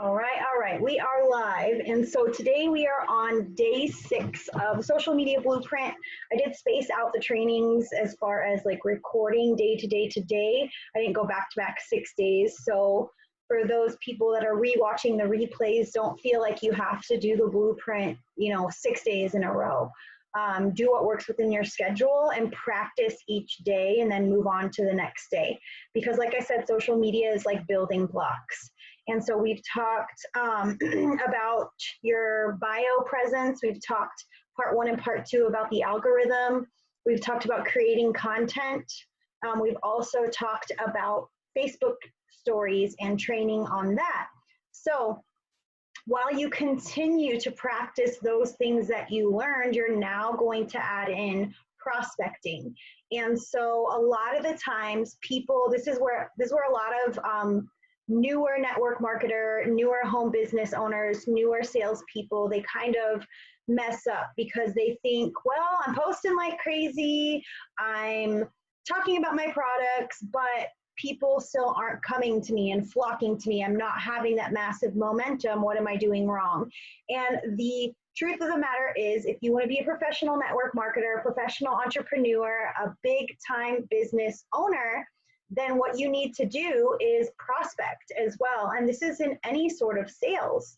All right. We are live. And so today we are on day 6 of Social Media Blueprint. I did space out the trainings as far as like recording day to day to day. I didn't go back to back 6 days. So for those people that are rewatching the replays, don't feel like you have to do the blueprint, 6 days in a row. Do what works within your schedule and practice each day and then move on to the next day. Because like I said, social media is like building blocks. And so we've talked about your bio presence. We've talked part 1 and part 2 about the algorithm. We've talked about creating content. We've also talked about Facebook stories and training on that. So while you continue to practice those things that you learned, you're now going to add in prospecting. And so a lot of the times people, this is where a lot of newer network marketer, newer home business owners, newer salespeople, they kind of mess up because they think, well, I'm posting like crazy, I'm talking about my products, but people still aren't coming to me and flocking to me. I'm not having that massive momentum. What am I doing wrong? And the truth of the matter is, if you want to be a professional network marketer, a professional entrepreneur, a big time business owner, then what you need to do is prospect as well. And this is in any sort of sales.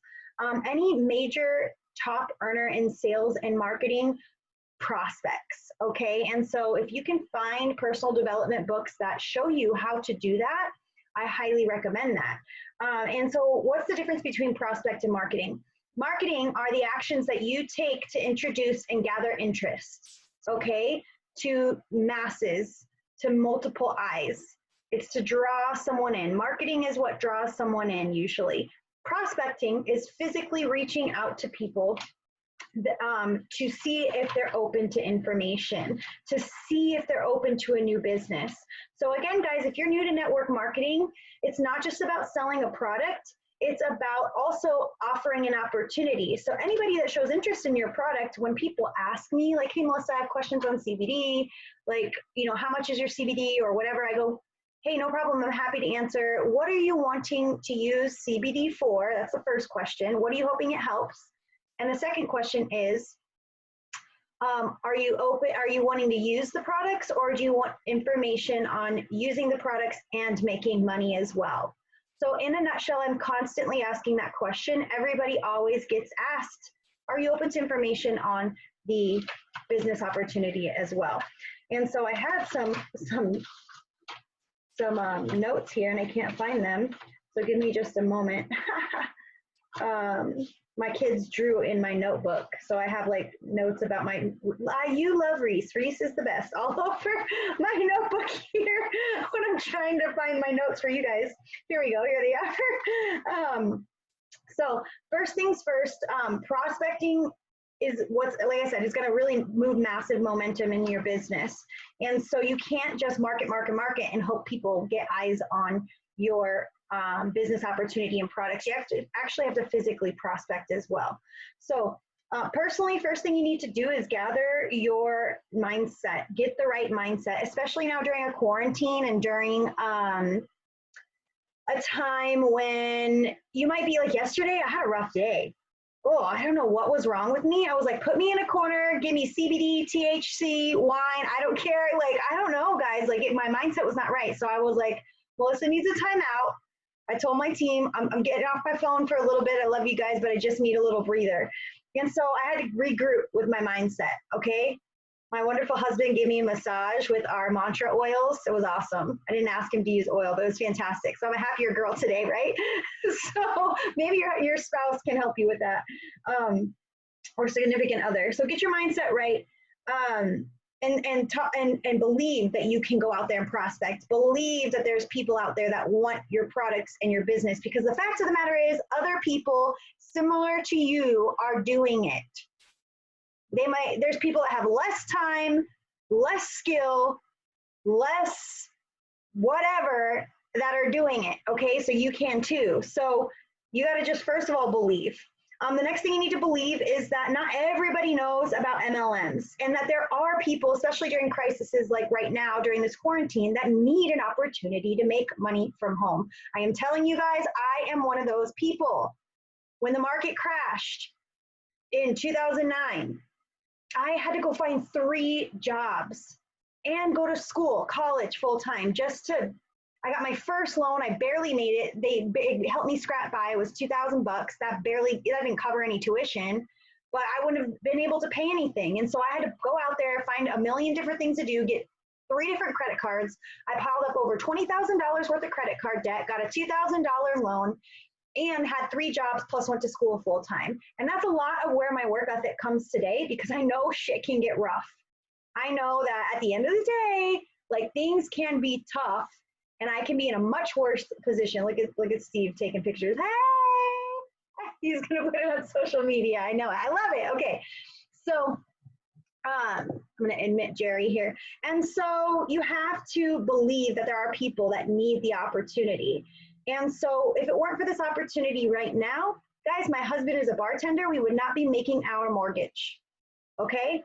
Any major top earner in sales and marketing prospects, okay? And so if you can find personal development books that show you how to do that, I highly recommend that. And so what's the difference between prospect and marketing? Marketing are the actions that you take to introduce and gather interest, okay, to masses, to multiple eyes. It's to draw someone in. Marketing is what draws someone in usually. Prospecting is physically reaching out to people to see if they're open to information, to see if they're open to a new business. So again, guys, if you're new to network marketing, it's not just about selling a product, it's about also offering an opportunity. So anybody that shows interest in your product, when people ask me, like, hey, Melissa, I have questions on CBD, like, how much is your CBD or whatever, I go, hey, no problem, I'm happy to answer. What are you wanting to use CBD for? That's the first question. What are you hoping it helps? And the second question is, are you wanting to use the products, or do you want information on using the products and making money as well? So in a nutshell, I'm constantly asking that question. Everybody always gets asked, are you open to information on the business opportunity as well? And so I had some notes here and I can't find them. So give me just a moment. My kids drew in my notebook. So I have like notes about you love Reese. Reese is the best all over my notebook here when I'm trying to find my notes for you guys. Here we go, here they are. So first things first, prospecting is what's, like I said, it's going to really move massive momentum in your business. And so you can't just market and hope people get eyes on your business opportunity and products. You actually have to physically prospect as well. So personally, first thing you need to do is gather your mindset, get the right mindset, especially now during a quarantine and during a time when you might be like, yesterday I had a rough day. Oh, I don't know what was wrong with me. I was like, put me in a corner, give me CBD, THC, wine. I don't care. Like, I don't know, guys. Like, my mindset was not right. So I was like, Melissa needs a timeout. I told my team, I'm getting off my phone for a little bit. I love you guys, but I just need a little breather. And so I had to regroup with my mindset, okay? My wonderful husband gave me a massage with our mantra oils. It was awesome. I didn't ask him to use oil, but it was fantastic. So I'm a happier girl today, right? So maybe your spouse can help you with that, or significant other. So get your mindset right. And believe that you can go out there and prospect. Believe that there's people out there that want your products and your business, because the fact of the matter is other people similar to you are doing it. There's people that have less time, less skill, less whatever that are doing it, okay? So you can too. So you got to just, first of all, believe. The next thing you need to believe is that not everybody knows about MLMs, and that there are people, especially during crises like right now during this quarantine, that need an opportunity to make money from home. I am telling you guys, I am one of those people. When the market crashed in 2009, I had to go find 3 jobs and go to school, college full time, I got my first loan. I barely made it. They helped me scrap by. It was $2,000. That didn't cover any tuition, but I wouldn't have been able to pay anything. And so I had to go out there, find a million different things to do, get 3 different credit cards. I piled up over $20,000 worth of credit card debt, got a $2,000 loan, and had 3 jobs plus went to school full time. And that's a lot of where my work ethic comes today, because I know shit can get rough. I know that at the end of the day, like, things can be tough, and I can be in a much worse position. Look at Steve taking pictures. Hey, he's gonna put it on social media. I know it. I love it. Okay, so I'm gonna admit Jerry here. And so you have to believe that there are people that need the opportunity. And so if it weren't for this opportunity right now, guys, my husband is a bartender. We would not be making our mortgage. Okay?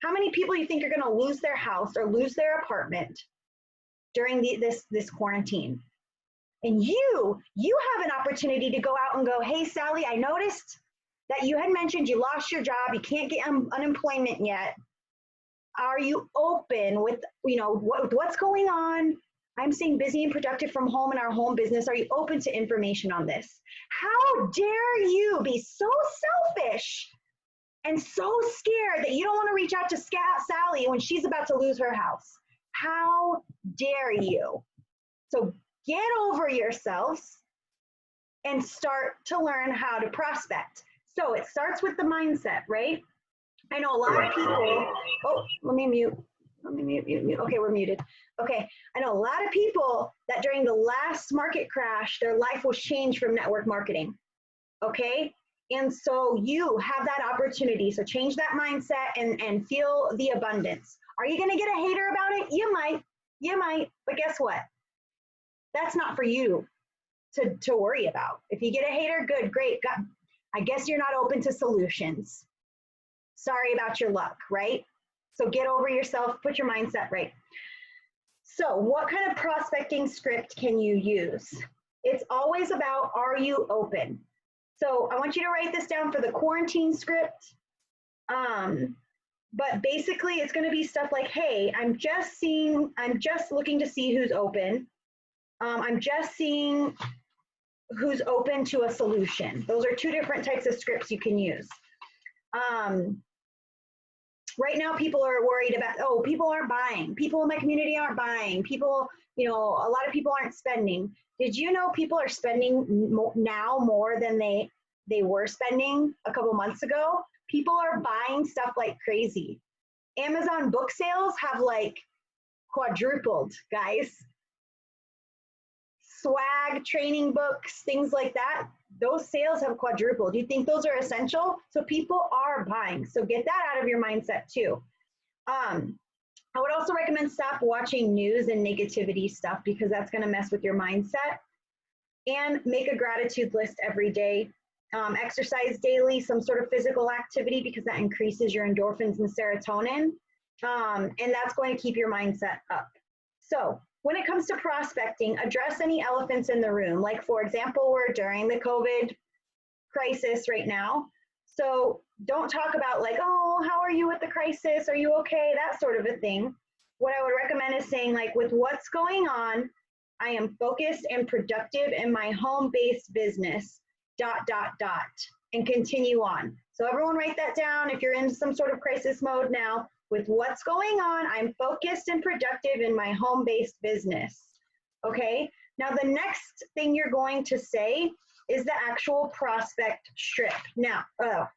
How many people do you think are gonna lose their house or lose their apartment during this quarantine? And you have an opportunity to go out and go, hey, Sally, I noticed that you had mentioned you lost your job, you can't get unemployment yet. Are you open with, what's going on? I'm saying busy and productive from home in our home business. Are you open to information on this? How dare you be so selfish and so scared that you don't want to reach out to Sally when she's about to lose her house? How dare you? So get over yourselves and start to learn how to prospect. So it starts with the mindset, right? I know a lot of people, oh, let me mute. Okay, we're muted. Okay, I know a lot of people that during the last market crash, their life was changed from network marketing, okay? And so you have that opportunity. So change that mindset and feel the abundance. Are you gonna get a hater about it? You might, but guess what? That's not for you to worry about. If you get a hater, good, great. I guess you're not open to solutions. Sorry about your luck, right? So get over yourself, put your mindset right. So what kind of prospecting script can you use? It's always about, are you open? So I want you to write this down for the quarantine script. But basically it's gonna be stuff like, hey, I'm just looking to see who's open. I'm just seeing who's open to a solution. Those are 2 different types of scripts you can use. Right now, people are worried about, oh, people aren't buying. People in my community aren't buying. People, a lot of people aren't spending. Did you know people are spending now more than they were spending a couple months ago? People are buying stuff like crazy. Amazon book sales have like quadrupled, guys. Swag, training books, things like that, those sales have quadrupled. Do you think those are essential? So people are buying. So get that out of your mindset too. I would also recommend stop watching news and negativity stuff, because that's going to mess with your mindset. And make a gratitude list every day. Exercise daily, some sort of physical activity, because that increases your endorphins and serotonin. And that's going to keep your mindset up. So when it comes to prospecting, address any elephants in the room. Like, for example, we're during the COVID crisis right now. So don't talk about like, oh, how are you with the crisis? Are you okay? That sort of a thing. What I would recommend is saying, like, with what's going on, I am focused and productive in my home-based business, ... and continue on. So everyone write that down if you're in some sort of crisis mode now. With what's going on, I'm focused and productive in my home-based business. Okay, now the next thing you're going to say is the actual prospect script. Now,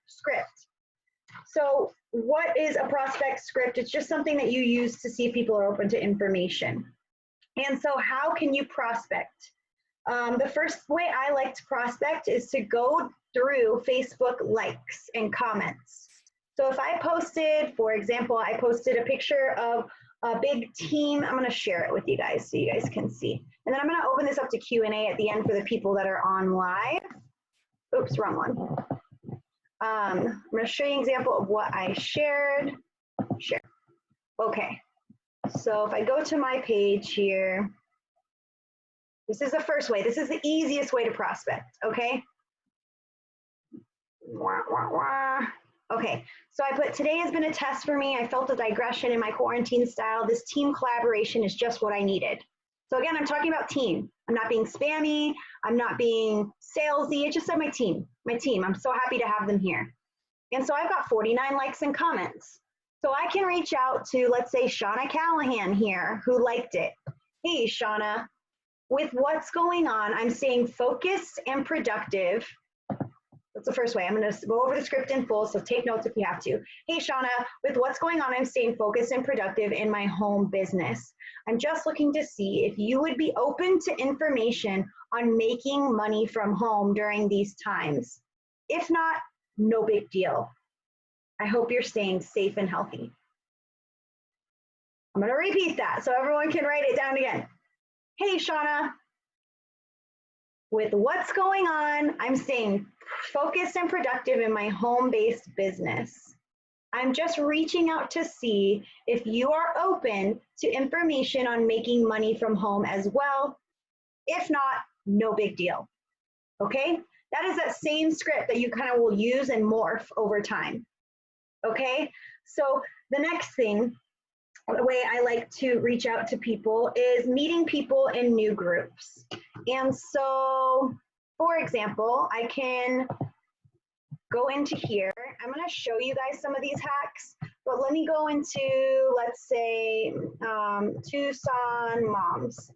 script. So what is a prospect script? It's just something that you use to see if people are open to information. And so how can you prospect? The first way I like to prospect is to go through Facebook likes and comments. So if I posted, for example, I posted a picture of a big team. I'm going to share it with you guys so you guys can see. And then I'm going to open this up to Q&A at the end for the people that are on live. Oops, wrong one. I'm going to show you an example of what I shared. Share. Okay, so if I go to my page here, this is the first way. This is the easiest way to prospect, okay? Wah, wah, wah. Okay, so I put, today has been a test for me. I felt a digression in my quarantine style. This team collaboration is just what I needed. So again, I'm talking about team. I'm not being spammy. I'm not being salesy. It just said my team. I'm so happy to have them here. And so I've got 49 likes and comments. So I can reach out to, let's say, Shauna Callahan here, who liked it. Hey, Shauna, with what's going on, I'm staying focused and productive. That's the first way. I'm going to go over the script in full, so take notes if you have to. Hey, Shauna, with what's going on, I'm staying focused and productive in my home business. I'm just looking to see if you would be open to information on making money from home during these times. If not, no big deal. I hope you're staying safe and healthy. I'm going to repeat that so everyone can write it down again. Hey, Shauna, with what's going on, I'm staying focused and productive in my home-based business. I'm just reaching out to see if you are open to information on making money from home as well. If not, no big deal. Okay? That is that same script that you kind of will use and morph over time. Okay? So the next thing, the way I like to reach out to people is meeting people in new groups. And so, for example, I can go into here. I'm going to show you guys some of these hacks, but let me go into, let's say, Tucson moms.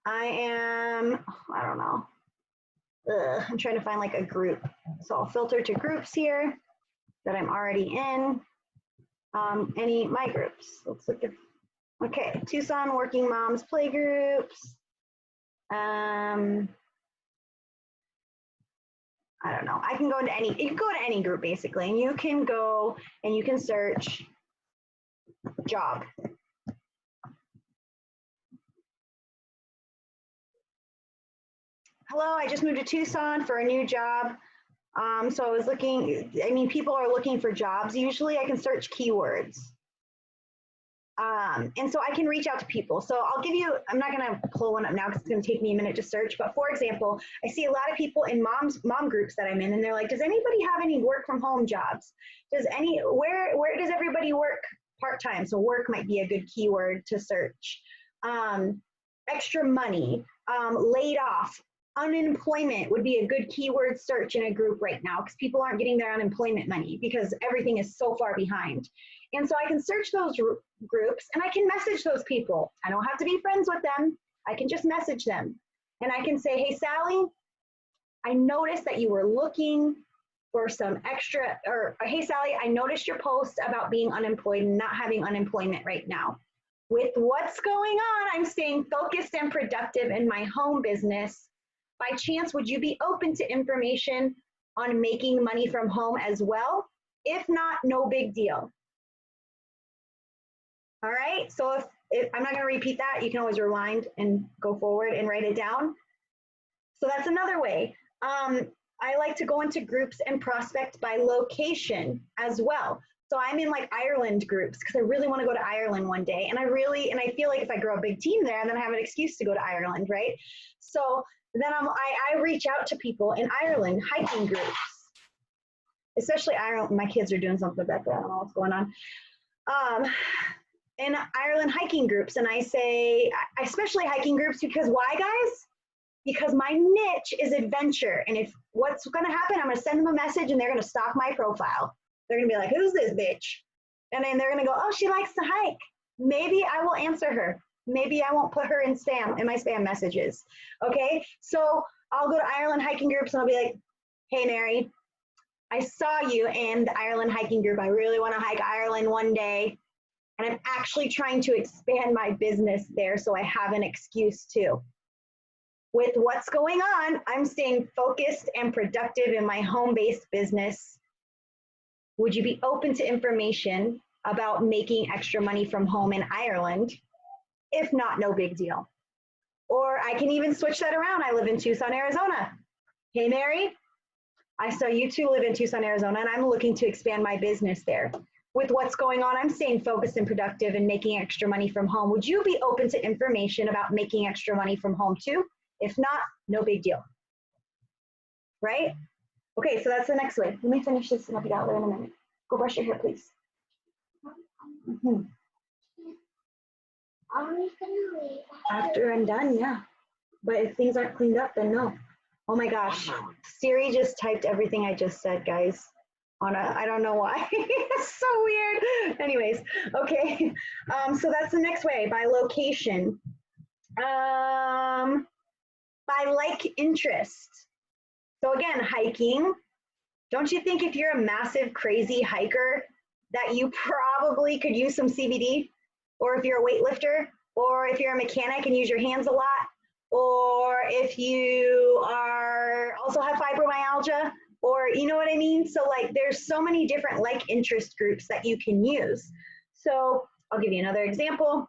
I don't know. I'm trying to find like a group. So I'll filter to groups here that I'm already in. My groups. Let's look at, okay, Tucson Working Moms Play Groups. I don't know. I can go into any, you can go to any group basically, and you can go and you can search job. Hello, I just moved to Tucson for a new job. So I was looking, I mean, people are looking for jobs. Usually I can search keywords. And so I can reach out to people. So I'll give you, I'm not gonna pull one up now because it's gonna take me a minute to search, but for example, I see a lot of people in mom groups that I'm in, and they're like, does anybody have any work from home jobs? Where does everybody work part-time? So work might be a good keyword to search. Extra money, laid off, unemployment would be a good keyword search in a group right now because people aren't getting their unemployment money because everything is so far behind. And so I can search those groups and I can message those people. I don't have to be friends with them. I can just message them. And I can say, hey, Sally, I noticed that you were looking for some extra, or hey, Sally, I noticed your post about being unemployed and not having unemployment right now. With what's going on, I'm staying focused and productive in my home business. By chance, would you be open to information on making money from home as well? If not, no big deal. All right, so if I'm not gonna repeat that, you can always rewind and go forward and write it down. So that's another way. I like to go into groups and prospect by location as well. So I'm in like Ireland groups because I really want to go to Ireland one day. And I feel like if I grow a big team there, then I have an excuse to go to Ireland, right? So then I reach out to people in Ireland, hiking groups, especially Ireland. My kids are doing something back there. I don't know what's going on. In Ireland hiking groups. And I say, especially hiking groups, because why, guys? Because my niche is adventure. And if what's going to happen, I'm going to send them a message and they're going to stalk my profile. They're going to be like, who's this bitch? And then they're going to go, oh, she likes to hike. Maybe I will answer her. Maybe I won't put her in my spam messages. Okay. So I'll go to Ireland hiking groups and I'll be like, hey, Mary, I saw you in the Ireland hiking group. I really want to hike Ireland one day. And I'm actually trying to expand my business there so I have an excuse too. With what's going on, I'm staying focused and productive in my home-based business. Would you be open to information about making extra money from home in Ireland? If not, no big deal. Or I can even switch that around. I live in Tucson, Arizona. Hey, Mary, I saw you two live in Tucson, Arizona, and I'm looking to expand my business there. With what's going on, I'm staying focused and productive and making extra money from home. Would you be open to information about making extra money from home too? If not, no big deal, right? Okay, so that's the next way. Let me finish this and I'll be out there in a minute. Go brush your hair, please. After I'm done, yeah. But if things aren't cleaned up, then no. Oh my gosh, Siri just typed everything I just said, guys. I don't know why. It's so weird. Anyways, okay. So that's the next way, by location. By like interest. So again, hiking. Don't you think if you're a massive, crazy hiker that you probably could use some CBD? Or if you're a weightlifter, or if you're a mechanic and use your hands a lot, or if you are also have fibromyalgia, or you know what I mean? So like there's so many different like interest groups that you can use. So I'll give you another example.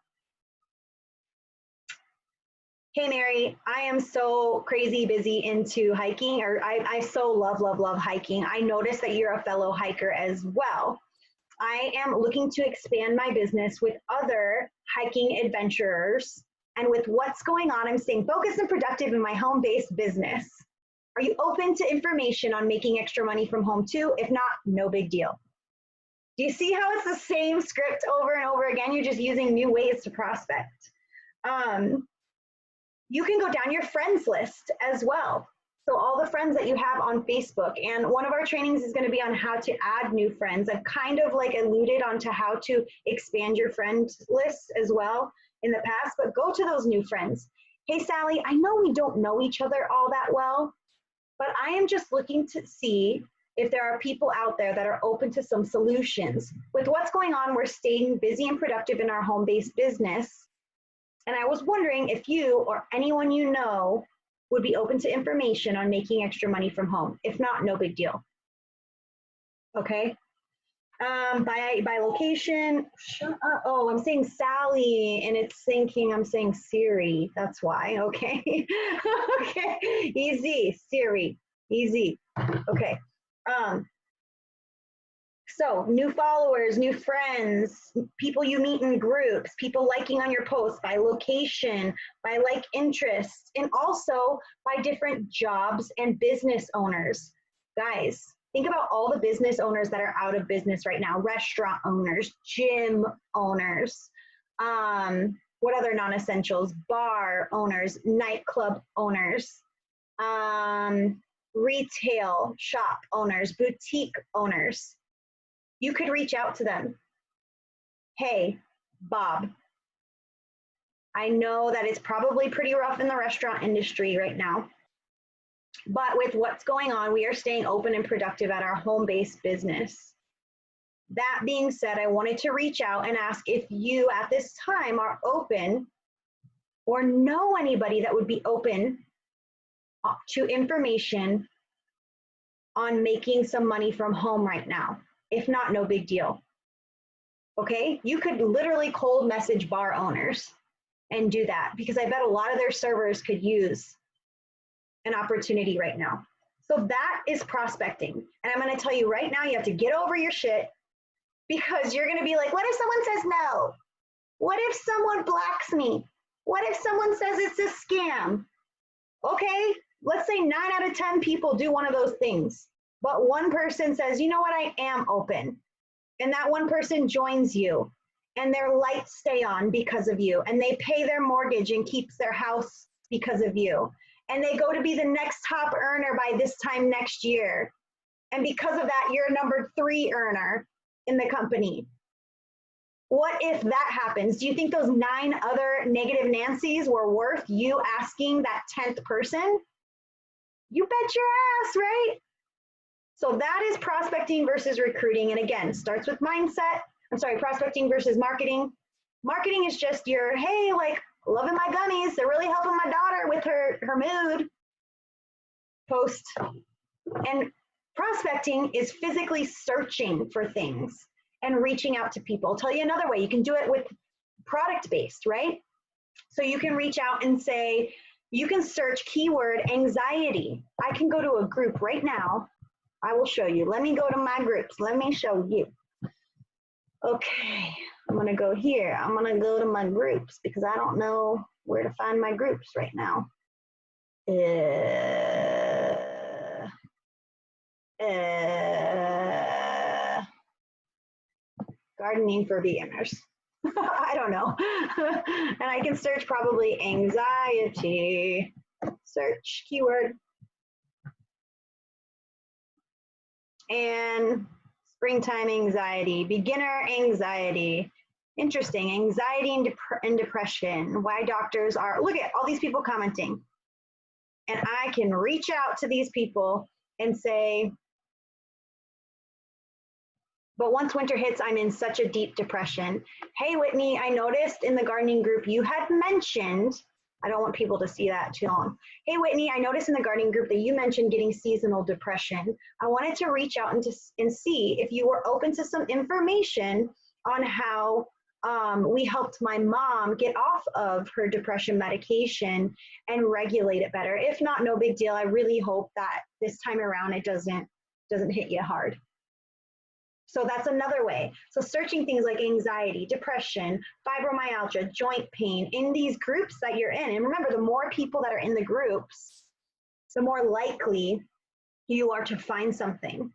Hey Mary, I am so crazy busy into hiking, or I so love hiking. I noticed that you're a fellow hiker as well. I am looking to expand my business with other hiking adventurers. And with what's going on, I'm staying focused and productive in my home-based business. Are you open to information on making extra money from home too? If not, no big deal. Do you see how it's the same script over and over again? You're just using new ways to prospect. You can go down your friends list as well. So all the friends that you have on Facebook, and one of our trainings is going to be on how to add new friends. I've kind of like alluded onto how to expand your friend list as well in the past, but go to those new friends. Hey, Sally, I know we don't know each other all that well, but I am just looking to see if there are people out there that are open to some solutions. With what's going on, we're staying busy and productive in our home-based business. And I was wondering if you or anyone you know would be open to information on making extra money from home. If not, no big deal. Okay. By location, shut up. Oh, I'm saying Sally and it's thinking I'm saying Siri. That's why. Okay. Okay. Easy, Siri. Easy. Okay. So new followers, new friends, people you meet in groups, people liking on your posts by location, by like interests, and also by different jobs and business owners. Guys, think about all the business owners that are out of business right now, restaurant owners, gym owners, what other non-essentials, bar owners, nightclub owners, retail shop owners, boutique owners. You could reach out to them. Hey, Bob, I know that it's probably pretty rough in the restaurant industry right now, but with what's going on, we are staying open and productive at our home-based business. That being said, I wanted to reach out and ask if you at this time are open or know anybody that would be open to information on making some money from home right now. If not, no big deal. Okay, you could literally cold message bar owners and do that, because I bet a lot of their servers could use an opportunity right now. So that is prospecting. And I'm going to tell you right now, you have to get over your shit, because you're going to be like, what if someone says no? What if someone blocks me? What if someone says it's a scam? Okay, let's say 9 out of 10 people do one of those things. But one person says, you know what, I am open. And that one person joins you and their lights stay on because of you. And they pay their mortgage and keeps their house because of you. And they go to be the next top earner by this time next year. And because of that, you're a number 3 earner in the company. What if that happens? Do you think those 9 other negative Nancys were worth you asking that 10th person? You bet your ass, right? So that is prospecting versus recruiting. And again, starts with mindset. Prospecting versus marketing. Marketing is just your, hey, like, loving my gummies. They're really helping my daughter with her mood post. And prospecting is physically searching for things and reaching out to people. I'll tell you another way. You can do it with product-based, right? So you can reach out and say, you can search keyword anxiety. I can go to a group right now I will show you. Let me go to my groups. Let me show you. Okay, I'm gonna go here. I'm gonna go to my groups because I don't know where to find my groups right now. Gardening for beginners. I don't know. And I can search probably anxiety. Search keyword. And springtime anxiety, beginner anxiety. Interesting, anxiety and depression. Why doctors are, look at all these people commenting. And I can reach out to these people and say, but once winter hits, I'm in such a deep depression. Hey, Whitney, I noticed in the gardening group you had mentioned, I don't want people to see that too long. Hey, Whitney, I noticed in the gardening group that you mentioned getting seasonal depression. I wanted to reach out and see if you were open to some information on how we helped my mom get off of her depression medication and regulate it better. If not, no big deal. I really hope that this time around it doesn't hit you hard. So that's another way. So searching things like anxiety, depression, fibromyalgia, joint pain in these groups that you're in. And remember, the more people that are in the groups, the more likely you are to find something.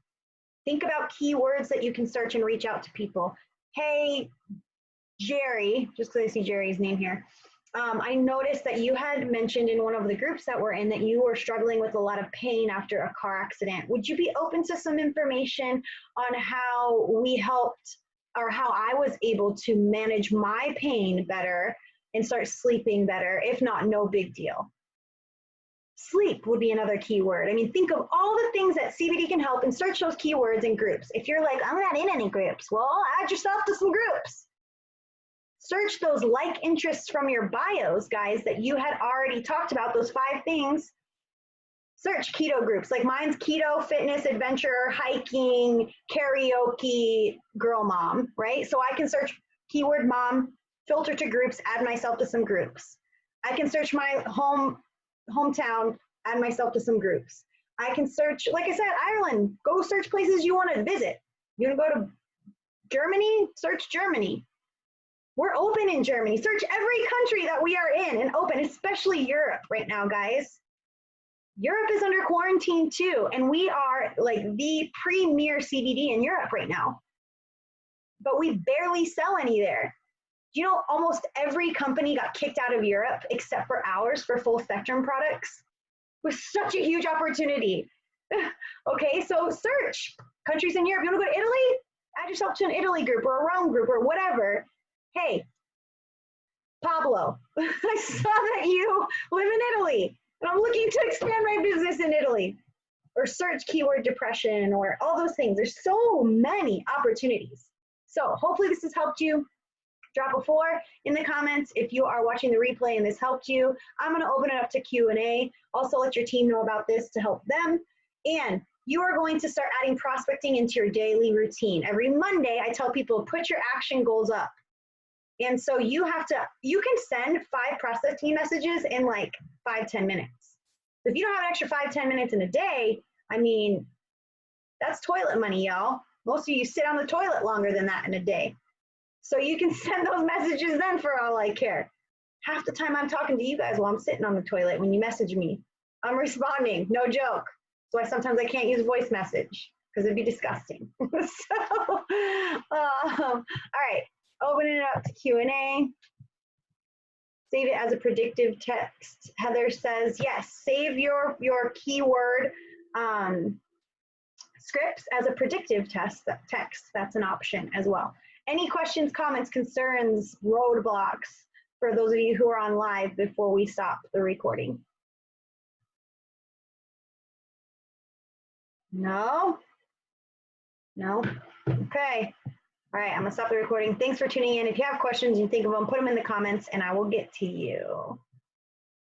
Think about keywords that you can search and reach out to people. Hey, Jerry, just because I see Jerry's name here. I noticed that you had mentioned in one of the groups that we're in that you were struggling with a lot of pain after a car accident. Would you be open to some information on how we helped or how I was able to manage my pain better and start sleeping better? If not, no big deal. Sleep would be another keyword. I mean, think of all the things that CBD can help and search those keywords in groups. If you're like, I'm not in any groups, well, add yourself to some groups. Search those like interests from your bios, guys, that you had already talked about, those 5 things. Search keto groups, like mine's keto, fitness, adventure, hiking, karaoke, girl mom, right? So I can search keyword mom, filter to groups, add myself to some groups. I can search my hometown, add myself to some groups. I can search, like I said, Ireland, go search places you want to visit. You want to go to Germany? Search Germany. We're open in Germany. Search every country that we are in and open, especially Europe right now, guys. Europe is under quarantine too, and we are like the premier CBD in Europe right now. But we barely sell any there. You know, almost every company got kicked out of Europe except for ours for full spectrum products. It was such a huge opportunity. Okay, so search countries in Europe. You want to go to Italy? Add yourself to an Italy group or a Rome group or whatever. Hey, Pablo, I saw that you live in Italy and I'm looking to expand my business in Italy. Or search keyword depression or all those things. There's so many opportunities. So hopefully this has helped you. Drop a 4 in the comments if you are watching the replay and this helped you. I'm going to open it up to Q&A. Also let your team know about this to help them. And you are going to start adding prospecting into your daily routine. Every Monday, I tell people, put your action goals up. And so you can send 5 prospecting messages in like 5-10 minutes. If you don't have an extra 5-10 minutes in a day, I mean, that's toilet money, y'all. Most of you sit on the toilet longer than that in a day. So you can send those messages then for all I care. Half the time I'm talking to you guys while I'm sitting on the toilet when you message me. I'm responding, no joke. So sometimes I can't use voice message because it'd be disgusting. So, all right, opening it up to Q&A. Save it as a predictive text. Heather says, yes, save your keyword scripts as a predictive text. That's an option as well. Any questions, comments, concerns, roadblocks for those of you who are on live before we stop the recording? No? No? Okay. All right, I'm gonna stop the recording. Thanks for tuning in. If you have questions, you think of them, put them in the comments and I will get to you.